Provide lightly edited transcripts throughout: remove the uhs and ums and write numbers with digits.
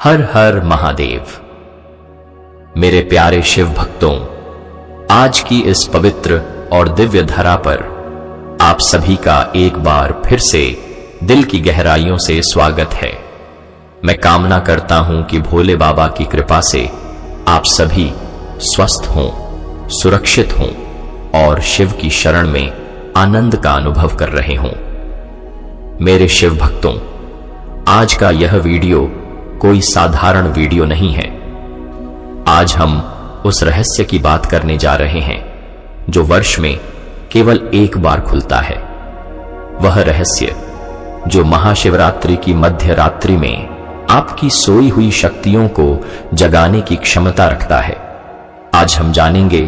हर हर महादेव। मेरे प्यारे शिव भक्तों, आज की इस पवित्र और दिव्य धरा पर आप सभी का एक बार फिर से दिल की गहराइयों से स्वागत है। मैं कामना करता हूं कि भोले बाबा की कृपा से आप सभी स्वस्थ हों, सुरक्षित हों और शिव की शरण में आनंद का अनुभव कर रहे हों। मेरे शिव भक्तों, आज का यह वीडियो कोई साधारण वीडियो नहीं है। आज हम उस रहस्य की बात करने जा रहे हैं जो वर्ष में केवल एक बार खुलता है। वह रहस्य जो महाशिवरात्रि की मध्य रात्रि में आपकी सोई हुई शक्तियों को जगाने की क्षमता रखता है। आज हम जानेंगे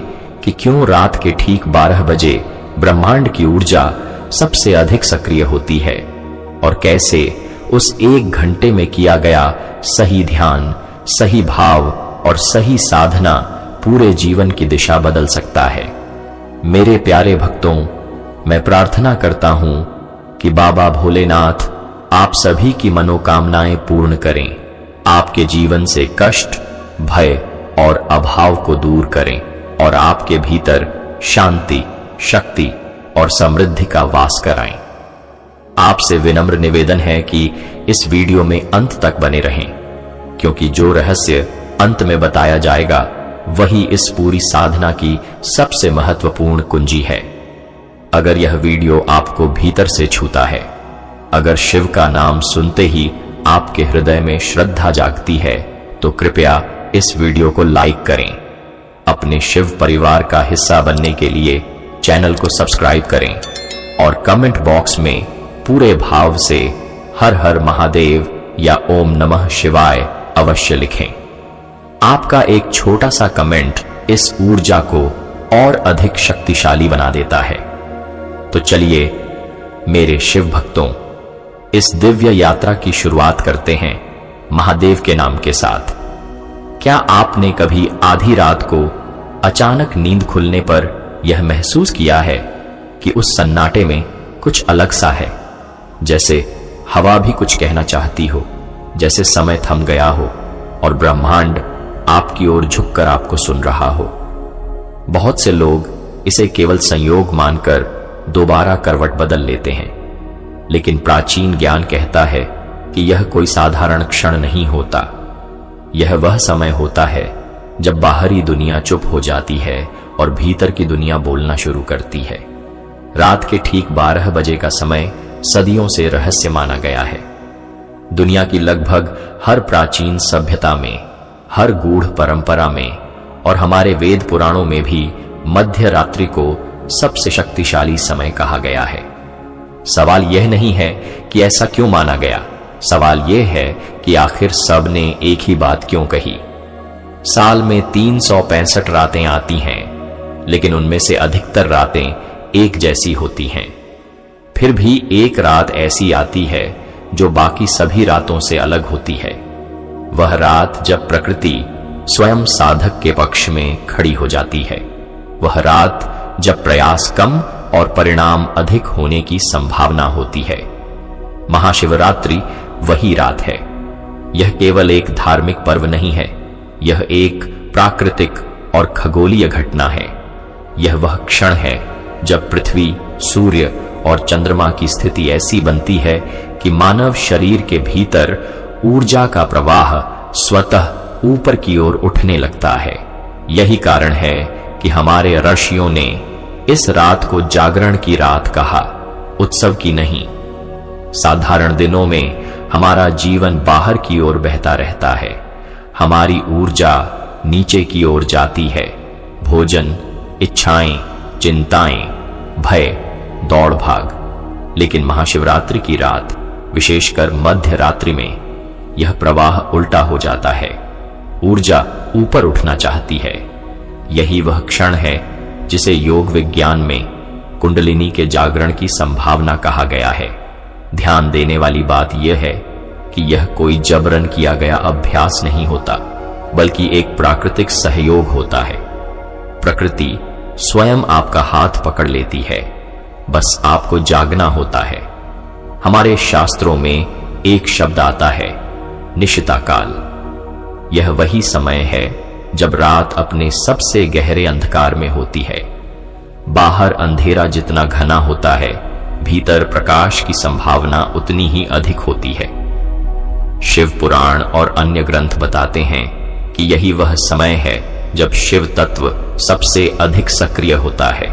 कि क्यों रात के ठीक 12 बजे ब्रह्मांड की ऊर्जा सबसे अधिक सक्रिय होती है और कैसे उस 1 घंटे में किया गया सही ध्यान, सही भाव और सही साधना पूरे जीवन की दिशा बदल सकता है। मेरे प्यारे भक्तों, मैं प्रार्थना करता हूं कि बाबा भोलेनाथ आप सभी की मनोकामनाएं पूर्ण करें, आपके जीवन से कष्ट, भय और अभाव को दूर करें और आपके भीतर शांति, शक्ति और समृद्धि का वास कराएं। आपसे विनम्र निवेदन है कि इस वीडियो में अंत तक बने रहें, क्योंकि जो रहस्य अंत में बताया जाएगा वही इस पूरी साधना की सबसे महत्वपूर्ण कुंजी है। अगर यह वीडियो आपको भीतर से छूता है, अगर शिव का नाम सुनते ही आपके हृदय में श्रद्धा जागती है, तो कृपया इस वीडियो को लाइक करें। अपने शिव परिवार का हिस्सा बनने के लिए चैनल को सब्सक्राइब करें और कमेंट बॉक्स में पूरे भाव से हर हर महादेव या ओम नमः शिवाय अवश्य लिखें। आपका एक छोटा सा कमेंट इस ऊर्जा को और अधिक शक्तिशाली बना देता है। तो चलिए मेरे शिव भक्तों, इस दिव्य यात्रा की शुरुआत करते हैं महादेव के नाम के साथ। क्या आपने कभी आधी रात को अचानक नींद खुलने पर यह महसूस किया है कि उस सन्नाटे में कुछ अलग सा है, जैसे हवा भी कुछ कहना चाहती हो, जैसे समय थम गया हो और ब्रह्मांड आपकी ओर झुककर आपको सुन रहा हो। बहुत से लोग इसे केवल संयोग मानकर दोबारा करवट बदल लेते हैं, लेकिन प्राचीन ज्ञान कहता है कि यह कोई साधारण क्षण नहीं होता। यह वह समय होता है जब बाहरी दुनिया चुप हो जाती है और भीतर की दुनिया बोलना शुरू करती है। रात के ठीक 12 बजे का समय सदियों से रहस्य माना गया है। दुनिया की लगभग हर प्राचीन सभ्यता में, हर गूढ़ परंपरा में और हमारे वेद पुराणों में भी मध्य रात्रि को सबसे शक्तिशाली समय कहा गया है। सवाल यह नहीं है कि ऐसा क्यों माना गया, सवाल यह है कि आखिर सब ने एक ही बात क्यों कही। साल में 365 रातें आती हैं, लेकिन उनमें से अधिकतर रातें एक जैसी होती हैं। फिर भी एक रात ऐसी आती है जो बाकी सभी रातों से अलग होती है। वह रात जब प्रकृति स्वयं साधक के पक्ष में खड़ी हो जाती है। वह रात जब प्रयास कम और परिणाम अधिक होने की संभावना होती है। महाशिवरात्रि वही रात है। यह केवल एक धार्मिक पर्व नहीं है, यह एक प्राकृतिक और खगोलीय घटना है। यह वह क्षण है जब पृथ्वी, सूर्य और चंद्रमा की स्थिति ऐसी बनती है कि मानव शरीर के भीतर ऊर्जा का प्रवाह स्वतः ऊपर की ओर उठने लगता है। यही कारण है कि हमारे ऋषियों ने इस रात को जागरण की रात कहा, उत्सव की नहीं। साधारण दिनों में हमारा जीवन बाहर की ओर बहता रहता है, हमारी ऊर्जा नीचे की ओर जाती है। भोजन, इच्छाएं, चिंताएं, भय, दौड़ भाग। लेकिन महाशिवरात्रि की रात, विशेषकर मध्य रात्रि में, यह प्रवाह उल्टा हो जाता है। ऊर्जा ऊपर उठना चाहती है। यही वह क्षण है जिसे योग विज्ञान में कुंडलिनी के जागरण की संभावना कहा गया है। ध्यान देने वाली बात यह है कि यह कोई जबरन किया गया अभ्यास नहीं होता, बल्कि एक प्राकृतिक सहयोग होता है। प्रकृति स्वयं आपका हाथ पकड़ लेती है, बस आपको जागना होता है। हमारे शास्त्रों में एक शब्द आता है, निशिता काल, यह वही समय है जब रात अपने सबसे गहरे अंधकार में होती है। बाहर अंधेरा जितना घना होता है, भीतर प्रकाश की संभावना उतनी ही अधिक होती है। शिव पुराण और अन्य ग्रंथ बताते हैं कि यही वह समय है जब शिव तत्व सबसे अधिक सक्रिय होता है।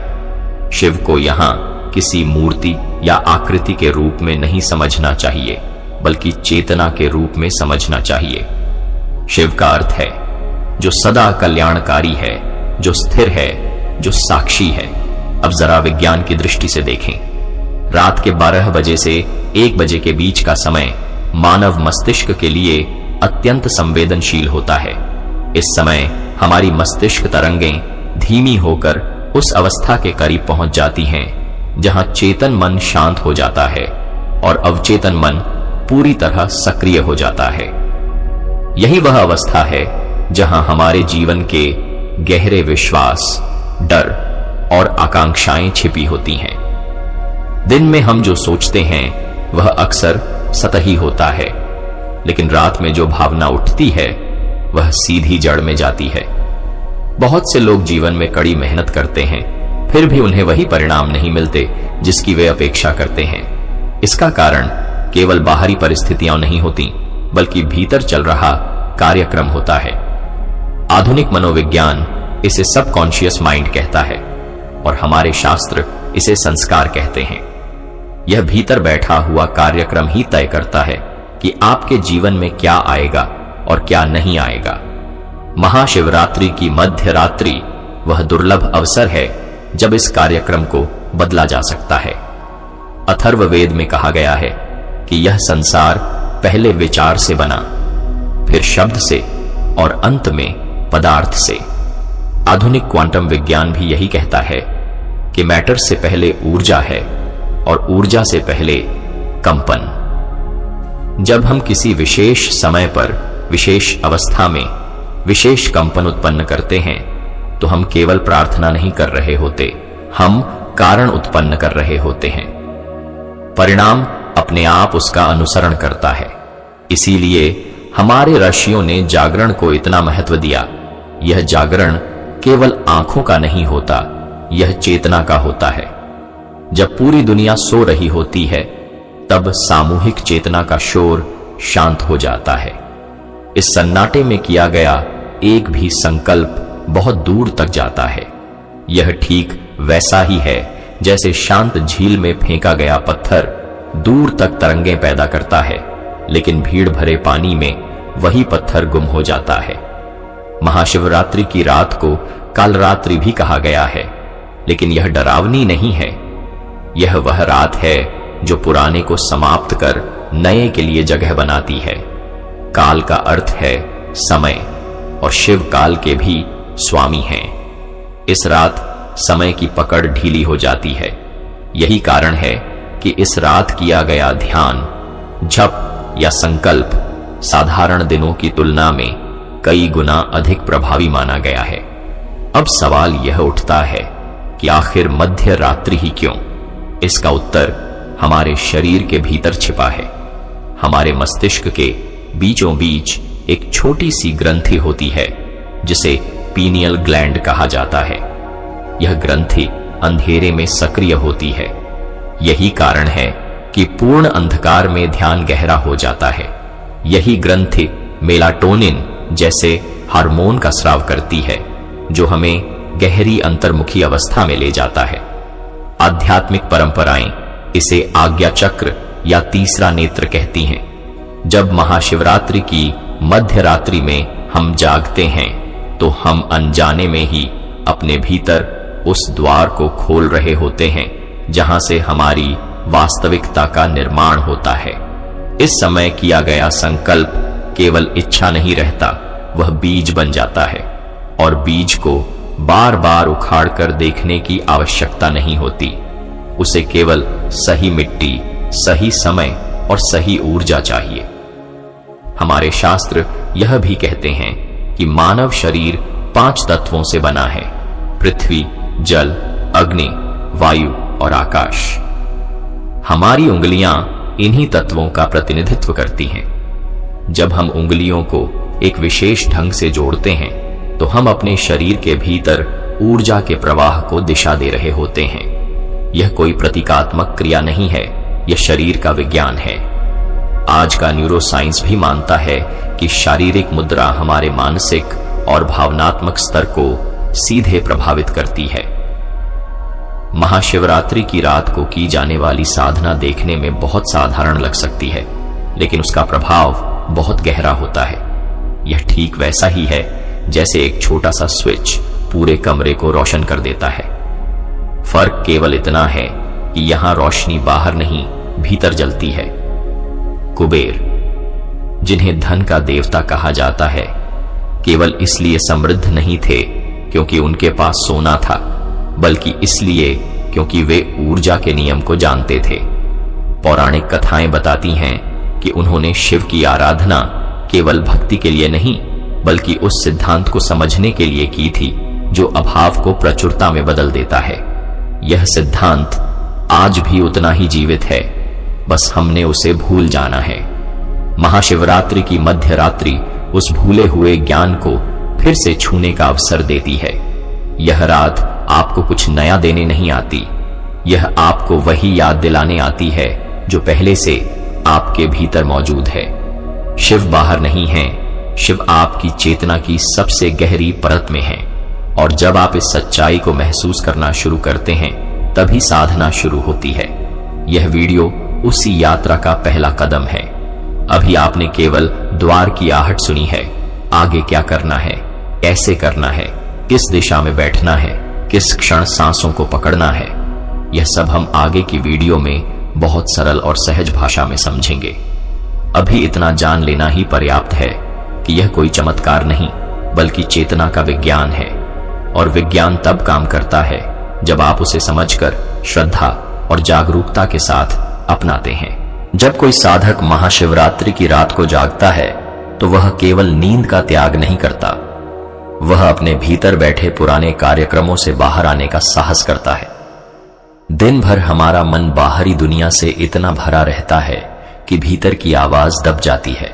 शिव को यहां किसी मूर्ति या आकृति के रूप में नहीं समझना चाहिए, बल्कि चेतना के रूप में समझना चाहिए। शिव का अर्थ है जो सदा कल्याणकारी है, जो स्थिर है, जो साक्षी है। अब जरा विज्ञान की दृष्टि से देखें। रात के 12 बजे से 1 बजे के बीच का समय मानव मस्तिष्क के लिए अत्यंत संवेदनशील होता है। इस समय हमारी मस्तिष्क तरंगें धीमी होकर उस अवस्था के करीब पहुंच जाती हैं जहां चेतन मन शांत हो जाता है और अवचेतन मन पूरी तरह सक्रिय हो जाता है। यही वह अवस्था है जहां हमारे जीवन के गहरे विश्वास, डर और आकांक्षाएं छिपी होती हैं। दिन में हम जो सोचते हैं वह अक्सर सतही होता है, लेकिन रात में जो भावना उठती है वह सीधी जड़ में जाती है। बहुत से लोग जीवन में कड़ी मेहनत करते हैं, फिर भी उन्हें वही परिणाम नहीं मिलते जिसकी वे अपेक्षा करते हैं। इसका कारण केवल बाहरी परिस्थितियां नहीं होती, बल्कि भीतर चल रहा कार्यक्रम होता है। आधुनिक मनोविज्ञान इसे सबकॉन्शियस माइंड कहता है और हमारे शास्त्र इसे संस्कार कहते हैं। यह भीतर बैठा हुआ कार्यक्रम ही तय करता है कि आपके जीवन में क्या आएगा और क्या नहीं आएगा। महाशिवरात्रि की मध्य रात्रि वह दुर्लभ अवसर है जब इस कार्यक्रम को बदला जा सकता है। अथर्ववेद में कहा गया है कि यह संसार पहले विचार से बना, फिर शब्द से और अंत में पदार्थ से। आधुनिक क्वांटम विज्ञान भी यही कहता है कि मैटर से पहले ऊर्जा है और ऊर्जा से पहले कंपन। जब हम किसी विशेष समय पर, विशेष अवस्था में विशेष कंपन उत्पन्न करते हैं तो हम केवल प्रार्थना नहीं कर रहे होते, हम कारण उत्पन्न कर रहे होते हैं। परिणाम अपने आप उसका अनुसरण करता है। इसीलिए हमारे ऋषियों ने जागरण को इतना महत्व दिया। यह जागरण केवल आंखों का नहीं होता, यह चेतना का होता है। जब पूरी दुनिया सो रही होती है तब सामूहिक चेतना का शोर शांत हो जाता है। इस सन्नाटे में किया गया एक भी संकल्प बहुत दूर तक जाता है। यह ठीक वैसा ही है जैसे शांत झील में फेंका गया पत्थर दूर तक तरंगें पैदा करता है, लेकिन भीड़ भरे पानी में वही पत्थर गुम हो जाता है। महाशिवरात्रि की रात को कालरात्रि भी कहा गया है, लेकिन यह डरावनी नहीं है। यह वह रात है जो पुराने को समाप्त कर नए के लिए जगह बनाती है। काल का अर्थ है समय, और शिव काल के भी स्वामी हैं। इस रात समय की पकड़ ढीली हो जाती है। यही कारण है कि इस रात किया गया ध्यान, जप या संकल्प साधारण दिनों की तुलना में कई गुना अधिक प्रभावी माना गया है। अब सवाल यह उठता है कि आखिर मध्य रात्रि ही क्यों? इसका उत्तर हमारे शरीर के भीतर छिपा है। हमारे मस्तिष्क के बीचों बीच एक छोटी सी ग्रंथि होती है जिसे पीनियल ग्लैंड कहा जाता है। यह ग्रंथि अंधेरे में सक्रिय होती है। यही कारण है कि पूर्ण अंधकार में ध्यान गहरा हो जाता है। यही ग्रंथि मेलाटोनिन जैसे हार्मोन का स्राव करती है, जो हमें गहरी अंतर्मुखी अवस्था में ले जाता है। आध्यात्मिक परंपराएं इसे आज्ञा चक्र या तीसरा नेत्र कहती हैं। जब महाशिवरात्रि की मध्य रात्रि में हम जागते हैं तो हम अनजाने में ही अपने भीतर उस द्वार को खोल रहे होते हैं जहां से हमारी वास्तविकता का निर्माण होता है। इस समय किया गया संकल्प केवल इच्छा नहीं रहता, वह बीज बन जाता है, और बीज को बार बार उखाड़ कर देखने की आवश्यकता नहीं होती। उसे केवल सही मिट्टी, सही समय और सही ऊर्जा चाहिए। हमारे शास्त्र यह भी कहते हैं कि मानव शरीर 5 तत्वों से बना है: पृथ्वी, जल, अग्नि, वायु और आकाश। हमारी उंगलियां इन्हीं तत्वों का प्रतिनिधित्व करती हैं। जब हम उंगलियों को एक विशेष ढंग से जोड़ते हैं तो हम अपने शरीर के भीतर ऊर्जा के प्रवाह को दिशा दे रहे होते हैं। यह कोई प्रतीकात्मक क्रिया नहीं है, यह शरीर का विज्ञान है। आज का न्यूरोसाइंस भी मानता है कि शारीरिक मुद्रा हमारे मानसिक और भावनात्मक स्तर को सीधे प्रभावित करती है। महाशिवरात्रि की रात को की जाने वाली साधना देखने में बहुत साधारण लग सकती है, लेकिन उसका प्रभाव बहुत गहरा होता है। यह ठीक वैसा ही है जैसे एक छोटा सा स्विच पूरे कमरे को रोशन कर देता है। फर्क केवल इतना है कि यहां रोशनी बाहर नहीं, भीतर जलती है। कुबेर, जिन्हें धन का देवता कहा जाता है, केवल इसलिए समृद्ध नहीं थे क्योंकि उनके पास सोना था, बल्कि इसलिए क्योंकि वे ऊर्जा के नियम को जानते थे। पौराणिक कथाएं बताती हैं कि उन्होंने शिव की आराधना केवल भक्ति के लिए नहीं, बल्कि उस सिद्धांत को समझने के लिए की थी जो अभाव को प्रचुरता में बदल देता है। यह सिद्धांत आज भी उतना ही जीवित है, बस हमने उसे भूल जाना है। महाशिवरात्रि की मध्य रात्रि उस भूले हुए ज्ञान को फिर से छूने का अवसर देती है। यह रात आपको कुछ नया देने नहीं आती, यह आपको वही याद दिलाने आती है जो पहले से आपके भीतर मौजूद है। शिव बाहर नहीं है, शिव आपकी चेतना की सबसे गहरी परत में है। और जब आप इस सच्चाई को महसूस करना शुरू करते हैं, तभी साधना शुरू होती है। यह वीडियो उसी यात्रा का पहला कदम है। अभी आपने केवल द्वार की आहट सुनी है। आगे क्या करना है, कैसे करना है, किस दिशा में बैठना है, किस क्षण सांसों को पकड़ना है, यह सब हम आगे की वीडियो में बहुत सरल और सहज भाषा में समझेंगे। अभी इतना जान लेना ही पर्याप्त है कि यह कोई चमत्कार नहीं, बल्कि चेतना का विज्ञान है। और विज्ञान तब काम करता है जब आप उसे समझकर श्रद्धा और जागरूकता के साथ अपनाते हैं। जब कोई साधक महाशिवरात्रि की रात को जागता है तो वह केवल नींद का त्याग नहीं करता, वह अपने भीतर बैठे पुराने कार्यक्रमों से बाहर आने का साहस करता है। दिन भर हमारा मन बाहरी दुनिया से इतना भरा रहता है कि भीतर की आवाज दब जाती है,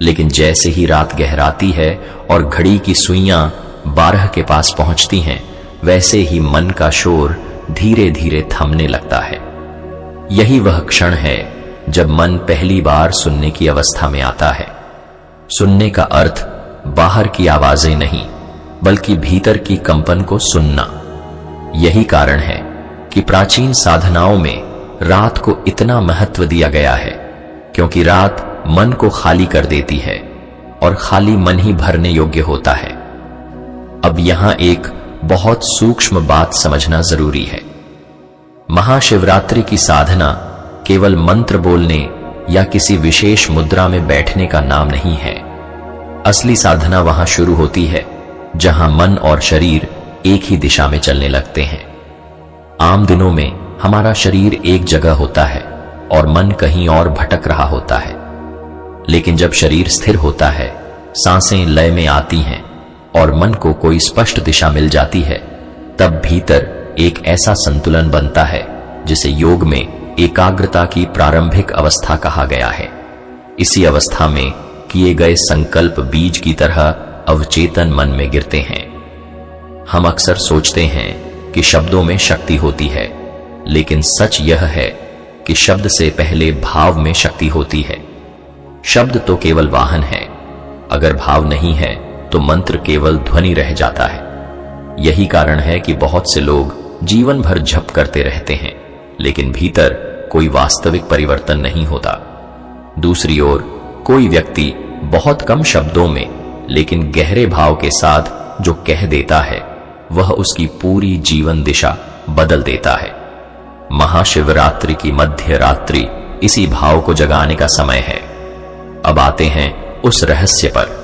लेकिन जैसे ही रात गहराती है और घड़ी की सुइयां 12 के पास पहुंचती हैं, वैसे ही मन का शोर धीरे धीरे थमने लगता है। यही वह क्षण है जब मन पहली बार सुनने की अवस्था में आता है। सुनने का अर्थ बाहर की आवाजें नहीं, बल्कि भीतर की कंपन को सुनना। यही कारण है कि प्राचीन साधनाओं में रात को इतना महत्व दिया गया है, क्योंकि रात मन को खाली कर देती है और खाली मन ही भरने योग्य होता है। अब यहां एक बहुत सूक्ष्म बात समझना जरूरी है। महाशिवरात्रि की साधना केवल मंत्र बोलने या किसी विशेष मुद्रा में बैठने का नाम नहीं है। असली साधना वहां शुरू होती है जहां मन और शरीर एक ही दिशा में चलने लगते हैं। आम दिनों में हमारा शरीर एक जगह होता है और मन कहीं और भटक रहा होता है, लेकिन जब शरीर स्थिर होता है, सांसें लय में आती हैं और मन को कोई स्पष्ट दिशा मिल जाती है, तब भीतर एक ऐसा संतुलन बनता है जिसे योग में एकाग्रता की प्रारंभिक अवस्था कहा गया है। इसी अवस्था में किए गए संकल्प बीज की तरह अवचेतन मन में गिरते हैं। हम अक्सर सोचते हैं कि शब्दों में शक्ति होती है, लेकिन सच यह है कि शब्द से पहले भाव में शक्ति होती है। शब्द तो केवल वाहन है, अगर भाव नहीं है तो मंत्र केवल ध्वनि रह जाता है। यही कारण है कि बहुत से लोग जीवन भर जप करते रहते हैं, लेकिन भीतर कोई वास्तविक परिवर्तन नहीं होता। दूसरी ओर कोई व्यक्ति बहुत कम शब्दों में लेकिन गहरे भाव के साथ जो कह देता है, वह उसकी पूरी जीवन दिशा बदल देता है। महाशिवरात्रि की मध्य रात्रि इसी भाव को जगाने का समय है। अब आते हैं उस रहस्य पर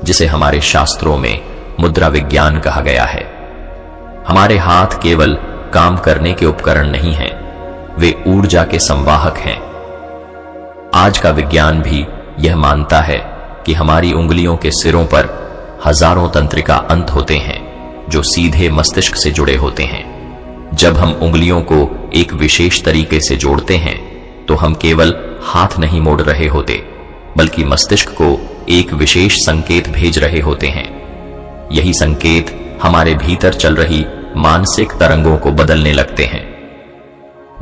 जिसे हमारे शास्त्रों में मुद्रा विज्ञान कहा गया है। हमारे हाथ केवल काम करने के उपकरण नहीं हैं, वे ऊर्जा के संवाहक हैं। आज का विज्ञान भी यह मानता है कि हमारी उंगलियों के सिरों पर हजारों तंत्रिका अंत होते हैं जो सीधे मस्तिष्क से जुड़े होते हैं। जब हम उंगलियों को एक विशेष तरीके से जोड़ते हैं तो हम केवल हाथ नहीं मोड़ रहे होते, बल्कि मस्तिष्क को एक विशेष संकेत भेज रहे होते हैं। यही संकेत हमारे भीतर चल रही मानसिक तरंगों को बदलने लगते हैं।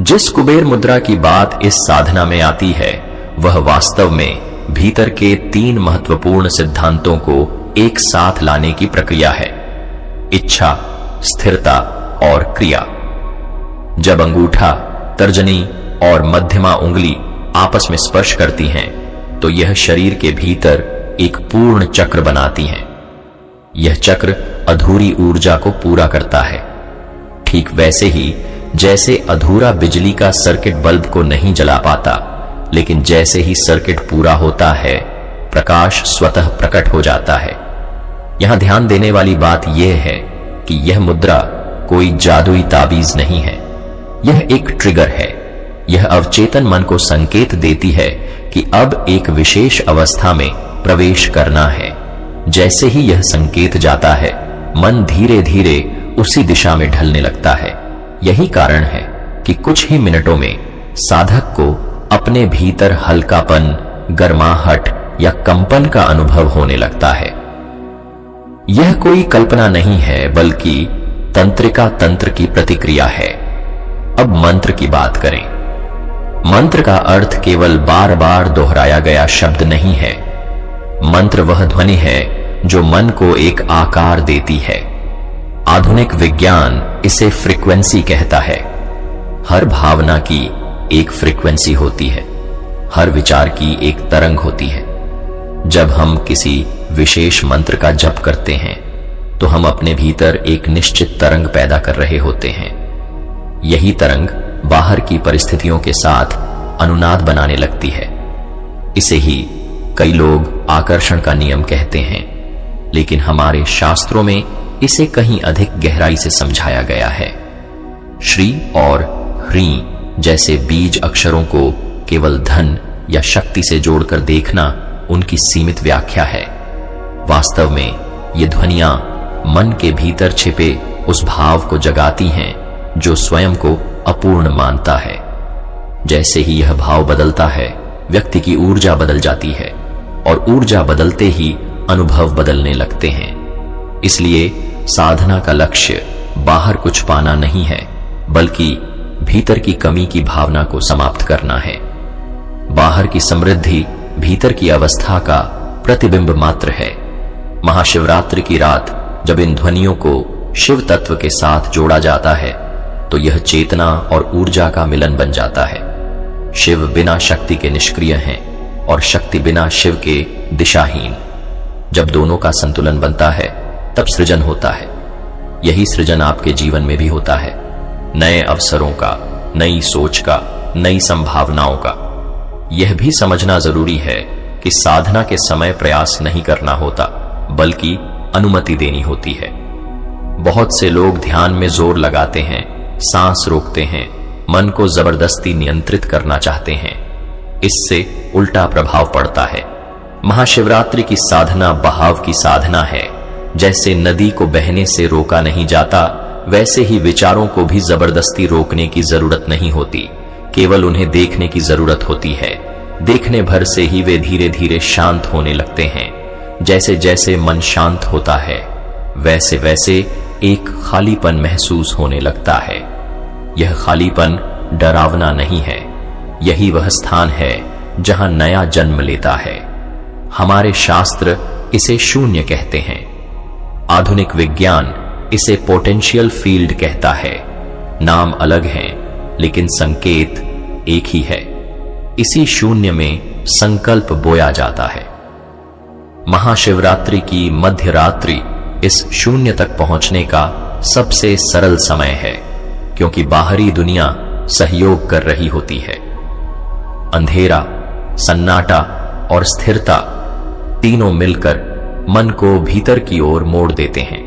जिस कुबेर मुद्रा की बात इस साधना में आती है, वह वास्तव में भीतर के 3 महत्वपूर्ण सिद्धांतों को एक साथ लाने की प्रक्रिया है: इच्छा, स्थिरता और क्रिया। जब अंगूठा, तर्जनी और मध्यमा उंगली आपस में स्पर्श करती हैं, तो यह शरीर के भीतर एक पूर्ण चक्र बनाती हैं। यह चक्र अधूरी ऊर्जा को पूरा करता है। ठीक वैसे ही जैसे अधूरा बिजली का सर्किट बल्ब को नहीं जला पाता, लेकिन जैसे ही सर्किट पूरा होता है, प्रकाश स्वतः प्रकट हो जाता है। यहां ध्यान देने वाली बात यह है कि यह मुद्रा कोई जादुई ताबीज नहीं है। यह एक ट्रिगर है। यह अवचेतन मन को संकेत देती है कि अब एक विशेष अवस्था में प्रवेश करना है। जैसे ही यह संकेत जाता है, मन धीरे धीरे उसी दिशा में ढलने लगता है। यही कारण है कि कुछ ही मिनटों में साधक को अपने भीतर हल्कापन, गर्माहट या कंपन का अनुभव होने लगता है। यह कोई कल्पना नहीं है, बल्कि तंत्रिका तंत्र की प्रतिक्रिया है। अब मंत्र की बात करें। मंत्र का अर्थ केवल बार बार दोहराया गया शब्द नहीं है। मंत्र वह ध्वनि है जो मन को एक आकार देती है। आधुनिक विज्ञान इसे फ्रीक्वेंसी कहता है। हर भावना की एक फ्रीक्वेंसी होती है, हर विचार की एक तरंग होती है। जब हम किसी विशेष मंत्र का जप करते हैं, तो हम अपने भीतर एक निश्चित तरंग पैदा कर रहे होते हैं। यही तरंग बाहर की परिस्थितियों के साथ अनुनाद बनाने लगती है। इसे ही कई लोग आकर्षण का नियम कहते हैं, लेकिन हमारे शास्त्रों में इसे कहीं अधिक गहराई से समझाया गया है। श्री और ह्री जैसे बीज अक्षरों को केवल धन या शक्ति से जोड़कर देखना उनकी सीमित व्याख्या है। वास्तव में ये ध्वनियां मन के भीतर छिपे उस भाव को जगाती हैं जो स्वयं को अपूर्ण मानता है। जैसे ही यह भाव बदलता है, व्यक्ति की ऊर्जा बदल जाती है, और ऊर्जा बदलते ही अनुभव बदलने लगते हैं। इसलिए साधना का लक्ष्य बाहर कुछ पाना नहीं है, बल्कि भीतर की कमी की भावना को समाप्त करना है। बाहर की समृद्धि भीतर की अवस्था का प्रतिबिंब मात्र है। महाशिवरात्रि की रात जब इन ध्वनियों को शिव तत्व के साथ जोड़ा जाता है, तो यह चेतना और ऊर्जा का मिलन बन जाता है। शिव बिना शक्ति के निष्क्रिय हैं और शक्ति बिना शिव के दिशाहीन। जब दोनों का संतुलन बनता है, तब सृजन होता है। यही सृजन आपके जीवन में भी होता है, नए अवसरों का, नई सोच का, नई संभावनाओं का। यह भी समझना जरूरी है कि साधना के समय प्रयास नहीं करना होता, बल्कि अनुमति देनी होती है। बहुत से लोग ध्यान में जोर लगाते हैं, सांस रोकते हैं, मन को जबरदस्ती नियंत्रित करना चाहते हैं। इससे उल्टा प्रभाव पड़ता है। महाशिवरात्रि की साधना बहाव की साधना है। जैसे नदी को बहने से रोका नहीं जाता, वैसे ही विचारों को भी जबरदस्ती रोकने की जरूरत नहीं होती, केवल उन्हें देखने की जरूरत होती है। देखने भर से ही वे धीरे धीरे शांत होने लगते हैं। जैसे जैसे मन शांत होता है, वैसे वैसे एक खालीपन महसूस होने लगता है। यह खालीपन डरावना नहीं है। यही वह स्थान है जहां नया जन्म लेता है। हमारे शास्त्र इसे शून्य कहते हैं। आधुनिक विज्ञान इसे पोटेंशियल फील्ड कहता है। नाम अलग हैं, लेकिन संकेत एक ही है। इसी शून्य में संकल्प बोया जाता है। महाशिवरात्रि की मध्य रात्रि इस शून्य तक पहुंचने का सबसे सरल समय है, क्योंकि बाहरी दुनिया सहयोग कर रही होती है। अंधेरा, सन्नाटा और स्थिरता तीनों मिलकर मन को भीतर की ओर मोड़ देते हैं।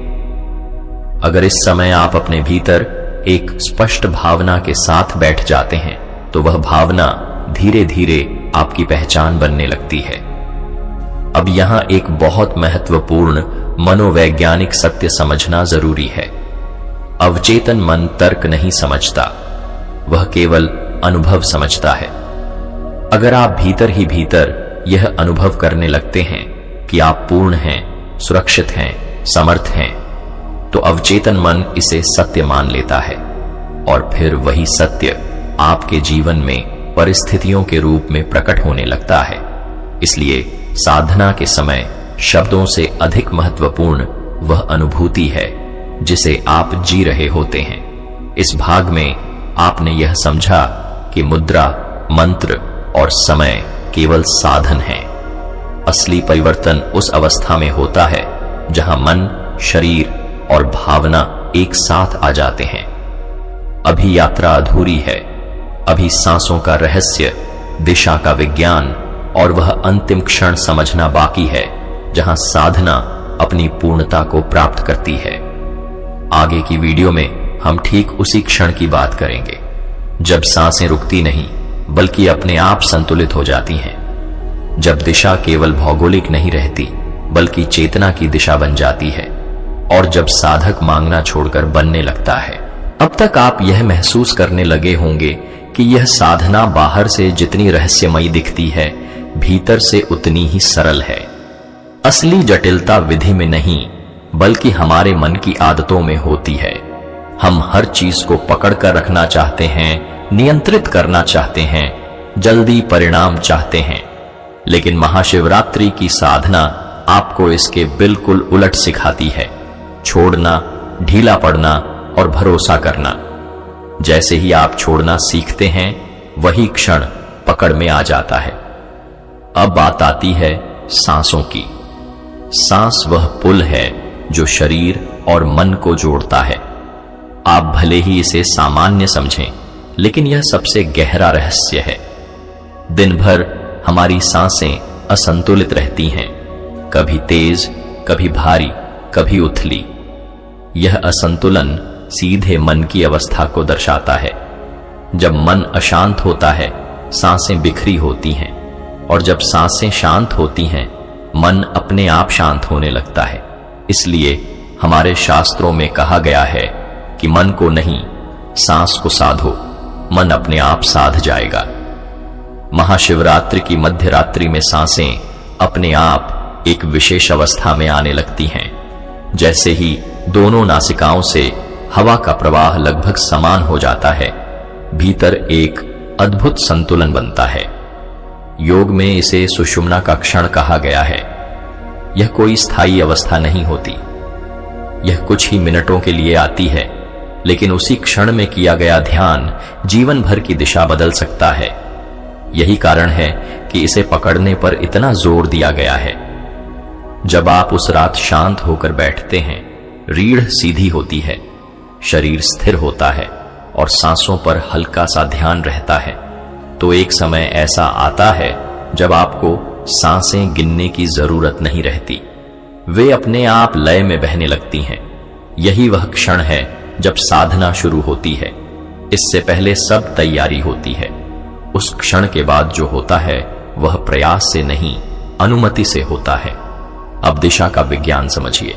अगर इस समय आप अपने भीतर एक स्पष्ट भावना के साथ बैठ जाते हैं, तो वह भावना धीरे धीरे आपकी पहचान बनने लगती है। अब यहां एक बहुत महत्वपूर्ण मनोवैज्ञानिक सत्य समझना जरूरी है। अवचेतन मन तर्क नहीं समझता, वह केवल अनुभव समझता है। अगर आप भीतर ही भीतर यह अनुभव करने लगते हैं कि आप पूर्ण हैं, सुरक्षित हैं, समर्थ हैं, तो अवचेतन मन इसे सत्य मान लेता है और फिर वही सत्य आपके जीवन में परिस्थितियों के रूप में प्रकट होने लगता है। इसलिए साधना के समय शब्दों से अधिक महत्वपूर्ण वह अनुभूति है जिसे आप जी रहे होते हैं। इस भाग में आपने यह समझा कि मुद्रा, मंत्र और समय केवल साधन हैं। असली परिवर्तन उस अवस्था में होता है जहां मन, शरीर और भावना एक साथ आ जाते हैं। अभी यात्रा अधूरी है, अभी सांसों का रहस्य, दिशा का विज्ञान और वह अंतिम क्षण समझना बाकी है जहां साधना अपनी पूर्णता को प्राप्त करती है। आगे की वीडियो में हम ठीक उसी क्षण की बात करेंगे जब सांसें रुकती नहीं बल्कि अपने आप संतुलित हो जाती हैं, जब दिशा केवल भौगोलिक नहीं रहती बल्कि चेतना की दिशा बन जाती है और जब साधक मांगना छोड़कर बनने लगता है। अब तक आप यह महसूस करने लगे होंगे कि यह साधना बाहर से जितनी रहस्यमयी दिखती है, भीतर से उतनी ही सरल है। असली जटिलता विधि में नहीं बल्कि हमारे मन की आदतों में होती है। हम हर चीज को पकड़कर रखना चाहते हैं, नियंत्रित करना चाहते हैं, जल्दी परिणाम चाहते हैं, लेकिन महाशिवरात्रि की साधना आपको इसके बिल्कुल उलट सिखाती है। छोड़ना, ढीला पड़ना और भरोसा करना। जैसे ही आप छोड़ना सीखते हैं, वही क्षण पकड़ में आ जाता है। अब बात आती है सांसों की। सांस वह पुल है जो शरीर और मन को जोड़ता है। आप भले ही इसे सामान्य समझें, लेकिन यह सबसे गहरा रहस्य है। दिन भर हमारी सांसें असंतुलित रहती हैं, कभी तेज, कभी भारी, कभी उथली। यह असंतुलन सीधे मन की अवस्था को दर्शाता है। जब मन अशांत होता है, सांसें बिखरी होती हैं, और जब सांसें शांत होती हैं, मन अपने आप शांत होने लगता है। इसलिए हमारे शास्त्रों में कहा गया है कि मन को नहीं, सांस को साधो, मन अपने आप साध जाएगा। महाशिवरात्रि की मध्य रात्रि में सांसें अपने आप एक विशेष अवस्था में आने लगती हैं। जैसे ही दोनों नासिकाओं से हवा का प्रवाह लगभग समान हो जाता है, भीतर एक अद्भुत संतुलन बनता है। योग में इसे सुषुम्ना का क्षण कहा गया है। यह कोई स्थायी अवस्था नहीं होती, यह कुछ ही मिनटों के लिए आती है, लेकिन उसी क्षण में किया गया ध्यान जीवन भर की दिशा बदल सकता है। यही कारण है कि इसे पकड़ने पर इतना जोर दिया गया है। जब आप उस रात शांत होकर बैठते हैं, रीढ़ सीधी होती है, शरीर स्थिर होता है और सांसों पर हल्का सा ध्यान रहता है, तो एक समय ऐसा आता है जब आपको सांसें गिनने की जरूरत नहीं रहती। वे अपने आप लय में बहने लगती हैं। यही वह क्षण है जब साधना शुरू होती है। इससे पहले सब तैयारी होती है। उस क्षण के बाद जो होता है वह प्रयास से नहीं, अनुमति से होता है। अब दिशा का विज्ञान समझिए।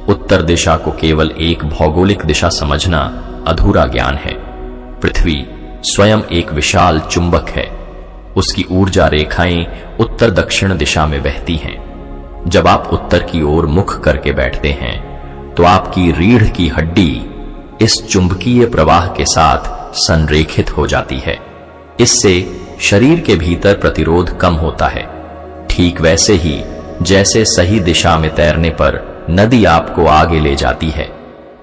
उत्तर दिशा को केवल एक भौगोलिक दिशा समझना अधूरा ज्ञान है। पृथ्वी स्वयं एक विशाल चुंबक है। उसकी ऊर्जा रेखाएं उत्तर दक्षिण दिशा में बहती हैं। जब आप उत्तर की ओर मुख करके बैठते हैं, तो आपकी रीढ़ की हड्डी इस चुंबकीय प्रवाह के साथ संरेखित हो जाती है। इससे शरीर के भीतर प्रतिरोध कम होता है। ठीक वैसे ही जैसे सही दिशा में तैरने पर नदी आपको आगे ले जाती है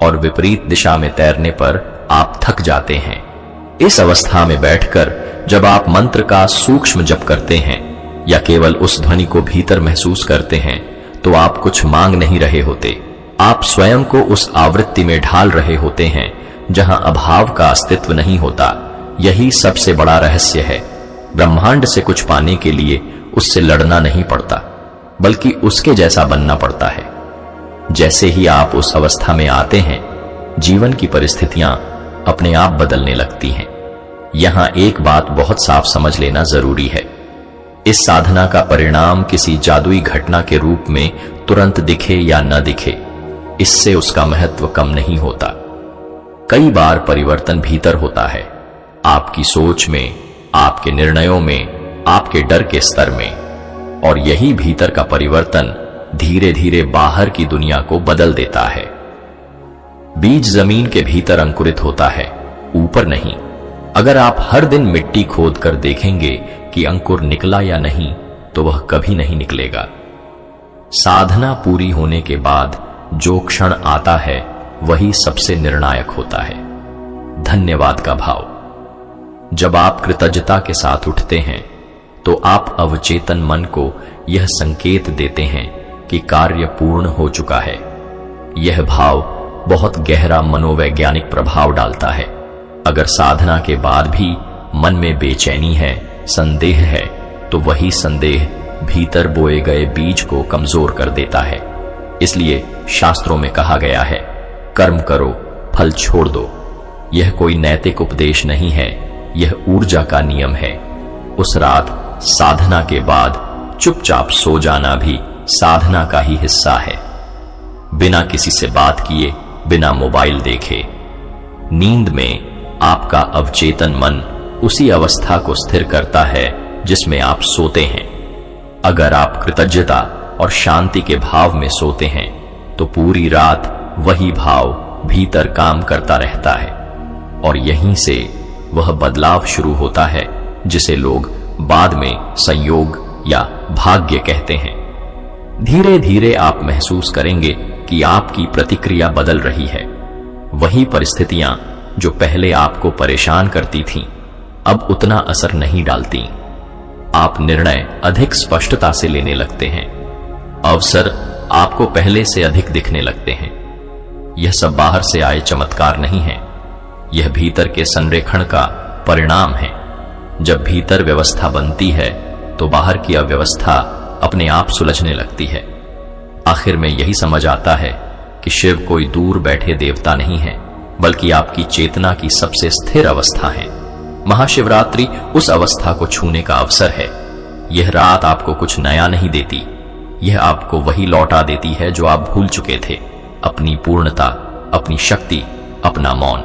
और विपरीत दिशा में तैरने पर आप थक जाते हैं। इस अवस्था में बैठकर जब आप मंत्र का सूक्ष्म जप करते हैं या केवल उस ध्वनि को भीतर महसूस करते हैं, तो आप कुछ मांग नहीं रहे होते। आप स्वयं को उस आवृत्ति में ढाल रहे होते हैं जहां अभाव का अस्तित्व नहीं होता। यही सबसे बड़ा रहस्य है। ब्रह्मांड से कुछ पाने के लिए उससे लड़ना नहीं पड़ता, बल्कि उसके जैसा बनना पड़ता है। जैसे ही आप उस अवस्था में आते हैं, जीवन की परिस्थितियां अपने आप बदलने लगती हैं। यहां एक बात बहुत साफ समझ लेना जरूरी है। इस साधना का परिणाम किसी जादुई घटना के रूप में तुरंत दिखे या न दिखे, इससे उसका महत्व कम नहीं होता। कई बार परिवर्तन भीतर होता है, आपकी सोच में, आपके निर्णयों में, आपके डर के स्तर में। और यही भीतर का परिवर्तन धीरे धीरे बाहर की दुनिया को बदल देता है। बीज जमीन के भीतर अंकुरित होता है, ऊपर नहीं। अगर आप हर दिन मिट्टी खोद कर देखेंगे कि अंकुर निकला या नहीं, तो वह कभी नहीं निकलेगा। साधना पूरी होने के बाद जो क्षण आता है वही सबसे निर्णायक होता है, धन्यवाद का भाव। जब आप कृतज्ञता के साथ उठते हैं तो आप अवचेतन मन को यह संकेत देते हैं कि कार्य पूर्ण हो चुका है। यह भाव बहुत गहरा मनोवैज्ञानिक प्रभाव डालता है। अगर साधना के बाद भी मन में बेचैनी है, संदेह है, तो वही संदेह भीतर बोए गए बीज को कमजोर कर देता है। इसलिए शास्त्रों में कहा गया है, कर्म करो, फल छोड़ दो। यह कोई नैतिक उपदेश नहीं है, यह ऊर्जा का नियम है। उस रात साधना के बाद चुपचाप सो जाना भी साधना का ही हिस्सा है। बिना किसी से बात किए, बिना मोबाइल देखे। नींद में आपका अवचेतन मन उसी अवस्था को स्थिर करता है जिसमें आप सोते हैं। अगर आप कृतज्ञता और शांति के भाव में सोते हैं तो पूरी रात वही भाव भीतर काम करता रहता है और यहीं से वह बदलाव शुरू होता है जिसे लोग बाद में संयोग या भाग्य कहते हैं। धीरे धीरे आप महसूस करेंगे कि आपकी प्रतिक्रिया बदल रही है। वही परिस्थितियां जो पहले आपको परेशान करती थीं, अब उतना असर नहीं डालती। आप निर्णय अधिक स्पष्टता से लेने लगते हैं। अवसर आपको पहले से अधिक दिखने लगते हैं। यह सब बाहर से आए चमत्कार नहीं है, यह भीतर के संरेखण का परिणाम है। जब भीतर व्यवस्था बनती है तो बाहर की अव्यवस्था अपने आप सुलझने लगती है। आखिर में यही समझ आता है कि शिव कोई दूर बैठे देवता नहीं है, बल्कि आपकी चेतना की सबसे स्थिर अवस्था है। महाशिवरात्रि उस अवस्था को छूने का अवसर है। यह रात आपको कुछ नया नहीं देती, यह आपको वही लौटा देती है जो आप भूल चुके थे, अपनी पूर्णता, अपनी शक्ति, अपना मौन।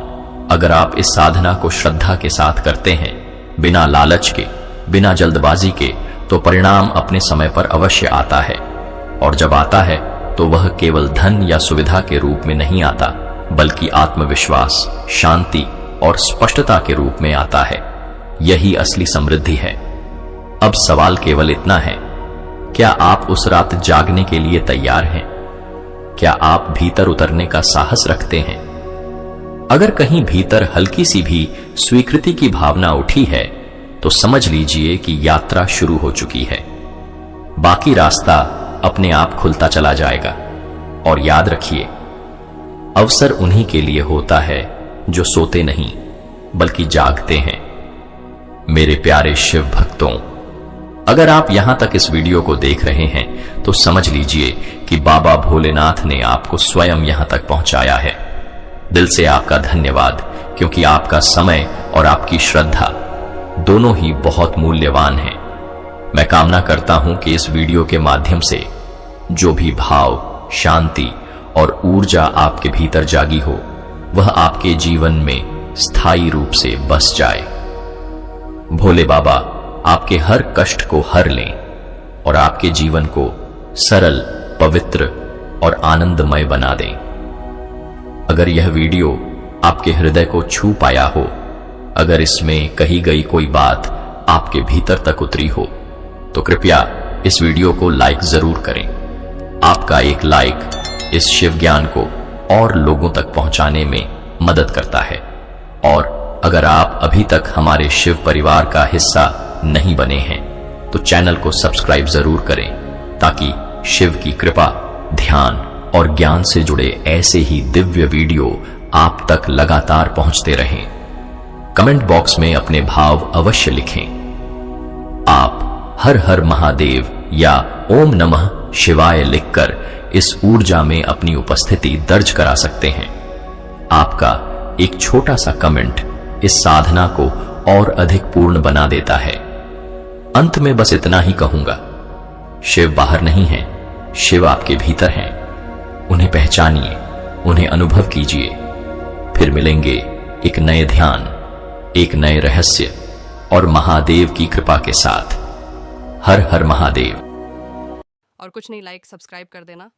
अगर आप इस साधना को श्रद्धा के साथ करते हैं, बिना लालच के, बिना जल्दबाजी के, तो परिणाम अपने समय पर अवश्य आता है। और जब आता है तो वह केवल धन या सुविधा के रूप में नहीं आता, बल्कि आत्मविश्वास, शांति और स्पष्टता के रूप में आता है। यही असली समृद्धि है। अब सवाल केवल इतना है, क्या आप उस रात जागने के लिए तैयार हैं? क्या आप भीतर उतरने का साहस रखते हैं? अगर कहीं भीतर हल्की सी भी स्वीकृति की भावना उठी है तो समझ लीजिए कि यात्रा शुरू हो चुकी है। बाकी रास्ता अपने आप खुलता चला जाएगा। और याद रखिए, अवसर उन्हीं के लिए होता है जो सोते नहीं बल्कि जागते हैं। मेरे प्यारे शिव भक्तों, अगर आप यहां तक इस वीडियो को देख रहे हैं तो समझ लीजिए कि बाबा भोलेनाथ ने आपको स्वयं यहां तक पहुंचाया है। दिल से आपका धन्यवाद, क्योंकि आपका समय और आपकी श्रद्धा दोनों ही बहुत मूल्यवान हैं। मैं कामना करता हूं कि इस वीडियो के माध्यम से जो भी भाव, शांति और ऊर्जा आपके भीतर जागी हो, वह आपके जीवन में स्थायी रूप से बस जाए। भोले बाबा आपके हर कष्ट को हर लें और आपके जीवन को सरल, पवित्र और आनंदमय बना दें। अगर यह वीडियो आपके हृदय को छू पाया हो, अगर इसमें कही गई कोई बात आपके भीतर तक उतरी हो, तो कृपया इस वीडियो को लाइक जरूर करें। आपका एक लाइक इस शिव ज्ञान को और लोगों तक पहुंचाने में मदद करता है। और अगर आप अभी तक हमारे शिव परिवार का हिस्सा नहीं बने हैं तो चैनल को सब्सक्राइब जरूर करें, ताकि शिव की कृपा, ध्यान और ज्ञान से जुड़े ऐसे ही दिव्य वीडियो आप तक लगातार पहुंचते रहें। कमेंट बॉक्स में अपने भाव अवश्य लिखें। आप हर हर महादेव या ओम नमः शिवाय लिखकर इस ऊर्जा में अपनी उपस्थिति दर्ज करा सकते हैं। आपका एक छोटा सा कमेंट इस साधना को और अधिक पूर्ण बना देता है। अंत में बस इतना ही कहूंगा, शिव बाहर नहीं है, शिव आपके भीतर हैं। उन्हें पहचानिए, उन्हें अनुभव कीजिए। फिर मिलेंगे एक नए ध्यान, एक नए रहस्य और महादेव की कृपा के साथ। हर हर महादेव। और कुछ नहीं, लाइक सब्सक्राइब कर देना।